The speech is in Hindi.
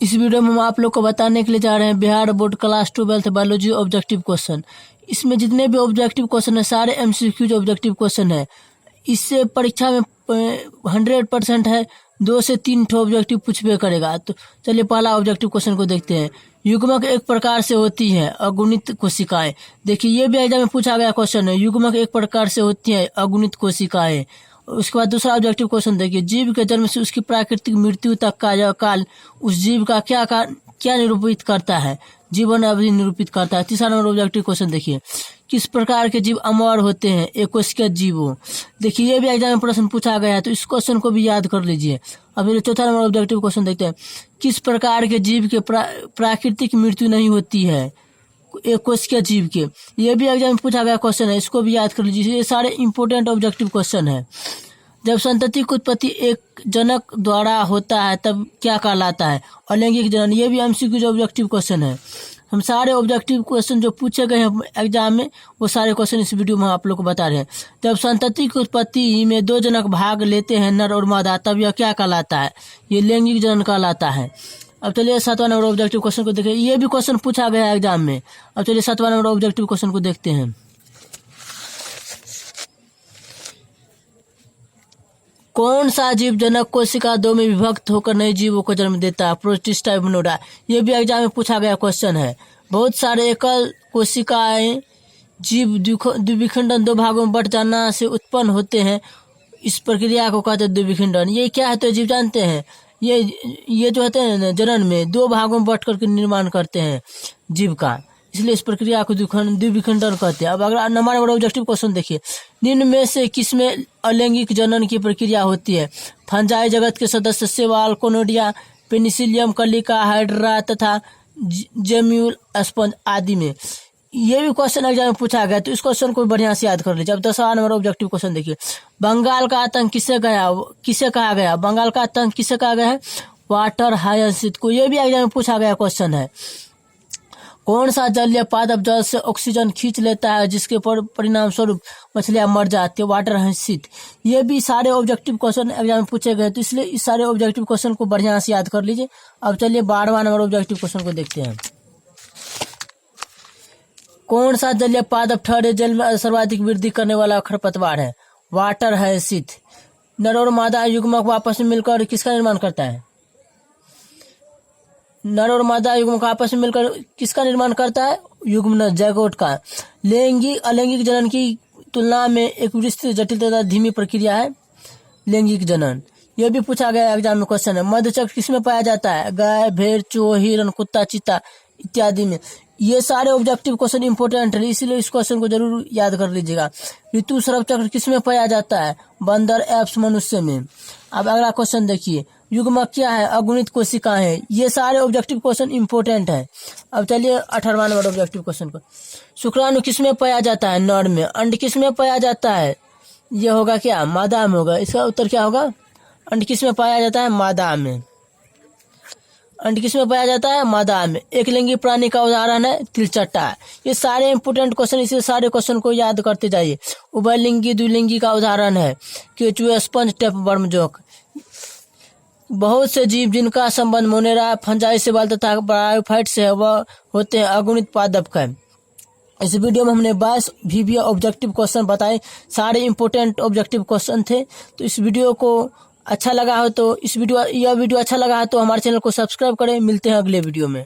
इस वीडियो में हम आप लोग को बताने के लिए जा रहे हैं Bihar board class 12 biology objective question. इसमें जितने भी ऑब्जेक्टिव क्वेश्चन है सारे एमसीक्यूज ऑब्जेक्टिव क्वेश्चन है। इससे परीक्षा में 100% है, 2 से 3 ठो ऑब्जेक्टिव पूछबे करेगा। तो चलिए पहला ऑब्जेक्टिव क्वेश्चन को देखते हैं। युग्मक एक प्रकार से होती है अगुणित कोशिकाएं। देखिए ये भी एग्जाम में पूछा गया क्वेश्चन है। युग्मक एक प्रकार से होती है अगुणित कोशिकाएं। उसके बाद दूसरा ऑब्जेक्टिव क्वेश्चन देखिए, जीव के जन्म से उसकी प्राकृतिक मृत्यु तक का यह काल उस जीव का क्या निरूपित करता है? जीवन अवधि निरूपित करता है। तीसरा नंबर ऑब्जेक्टिव क्वेश्चन देखिए, किस प्रकार के जीव अमर होते हैं? एकोशिकीय जीवों। देखिए ये भी एग्जाम में प्रश्न पूछा गया है, तो इस क्वेश्चन को भी याद कर लीजिए। अब चौथा नंबर ऑब्जेक्टिव क्वेश्चन देखते हैं, किस प्रकार के जीव के प्राकृतिक मृत्यु नहीं होती है? एकोशिकीय जीव के। ये भी एग्जाम में पूछा गया क्वेश्चन है, इसको भी याद कर लीजिए। ये सारे इंपॉर्टेंट ऑब्जेक्टिव क्वेश्चन है। जब संतति की उत्पत्ति एक जनक द्वारा होता है तब क्या कहलाता है? अलैंगिक जनन। ये भी एमसीक्यू ऑब्जेक्टिव क्वेश्चन है। हम सारे ऑब्जेक्टिव क्वेश्चन जो पूछे गए हैं एग्जाम में वो सारे क्वेश्चन इस वीडियो में हम आप लोग को बता रहे हैं। जब संतति की उत्पत्ति में 2 जनक भाग लेते हैं, नर और मादा, तब यह क्या कहलाता है? ये लैंगिक जनन कहलाता है। अब चलिए 7वां नंबर ऑब्जेक्टिव क्वेश्चन को देखें। ये भी क्वेश्चन पूछा गया है एग्जाम में। अब चलिए 7वां नंबर ऑब्जेक्टिव क्वेश्चन को देखते हैं। कौन सा जीव जनक कोशिका 2 में विभक्त होकर नए जीवों को जन्म देता है? प्रोटिस्टा इम्यूनोडा। ये भी एग्जाम में पूछा गया क्वेश्चन है। बहुत सारे एकल कोशिकाएं जीव द्विविखंडन 2 भागों में बट जाना से उत्पन्न होते हैं। इस प्रक्रिया को कहते हैं द्विविखंडन। ये क्या है तो जीव जानते हैं? ये जो होते हैं जनन में 2 भागों में बट करके निर्माण करते हैं जीव का, इसलिए इस प्रक्रिया को द्विविखंडन कहते हैं। अब अगला नंबर ऑब्जेक्टिव क्वेश्चन देखिए, निम्न में से किसमें अलैंगिक जनन की प्रक्रिया होती है? फंजाई जगत के सदस्य शैवाल, कोनोडिया, पेनिसिलियम, कलिका, हाइड्रा तथा जेम्यूल स्पंज आदि में। ये भी क्वेश्चन एग्जाम में पूछा गया, तो इस क्वेश्चन को बढ़िया से याद कर लीजिए। अब 10वां नंबर ऑब्जेक्टिव क्वेश्चन देखिए, बंगाल का आतंक किसे कहा गया? बंगाल का आतंक किसे कहा गया है? वाटर हायसिंथ को। ये भी एग्जाम में पूछा गया क्वेश्चन है। कौन सा जलीय पादप जल से ऑक्सीजन खींच लेता है जिसके परिणाम स्वरूप मछलियां मर जाती है? Water hyacinth. ये भी सारे ऑब्जेक्टिव क्वेश्चन एग्जाम में पूछे गए, तो इसलिए इस सारे ऑब्जेक्टिव क्वेश्चन को बढ़िया से याद कर लीजिए। अब चलिए 12वां नंबर ऑब्जेक्टिव क्वेश्चन को देखते हैं। कौन सा जलीय पादप ठहरे जल में सर्वाधिक वृद्धि करने वाला खरपतवार है? Water hyacinth. नर और मादा युग्मक आपस में मिलकर किसका निर्माण करता है? नर और मादा युग्मक आपस में मिलकर किसका निर्माण करता है? युग्मन जैगोट का। लैंगिक अलैंगिक जनन की तुलना में एक विस्तृत, जटिल तथा धीमी प्रक्रिया है लैंगिक जनन। यह भी पूछा गया एग्जाम में क्वेश्चन है। मध्यचक्र किसमें पाया जाता है? गाय, भेड़, चूहा, हिरण, कुत्ता, चीता इत्यादि में। ये सारे ऑब्जेक्टिव क्वेश्चन इंपॉर्टेंट है, इसीलिए इस क्वेश्चन को जरूर याद कर लीजिएगा। ऋतुस्राव चक्र किसमें पाया जाता है? बंदर, एप्स, मनुष्य में। अब अगला क्वेश्चन देखिए, युग्मक क्या है? अगुणित कोशिकाएं हैं। ये सारे ऑब्जेक्टिव क्वेश्चन इंपॉर्टेंट है। अब चलिए 18वां नंबर ऑब्जेक्टिव क्वेश्चन को, शुक्राणु किसमें पाया जाता है? नर में। अंड किसमें पाया जाता है? ये होगा क्या? मादा में होगा। इसका उत्तर क्या होगा? अंड किसमें पाया जाता है? मादा में। अंड किसमें पाया जाता है? मादा में। एक लिंगी प्राणी का उदाहरण है तिलचट्टा। ये सारे इंपोर्टेंट क्वेश्चन, इसे सारे क्वेश्चन को याद करते जाइए। उभयलिंगी द्विलिंगी का उदाहरण है केचुआ, स्पंज, टेपवर्म, जोंक। बहुत से जीव जिनका संबंध मोनेरा, फंजाई शैवाल तथा ब्रायोफाइट से है वह होते हैं अगुणित पादप का। इस वीडियो में हमने 22 VBA ऑब्जेक्टिव क्वेश्चन बताए, सारे इंपॉर्टेंट ऑब्जेक्टिव क्वेश्चन थे। तो इस वीडियो को अच्छा लगा हो तो यह वीडियो अच्छा लगा है तो हमारे चैनल को सब्सक्राइब करें। मिलते हैं अगले वीडियो में।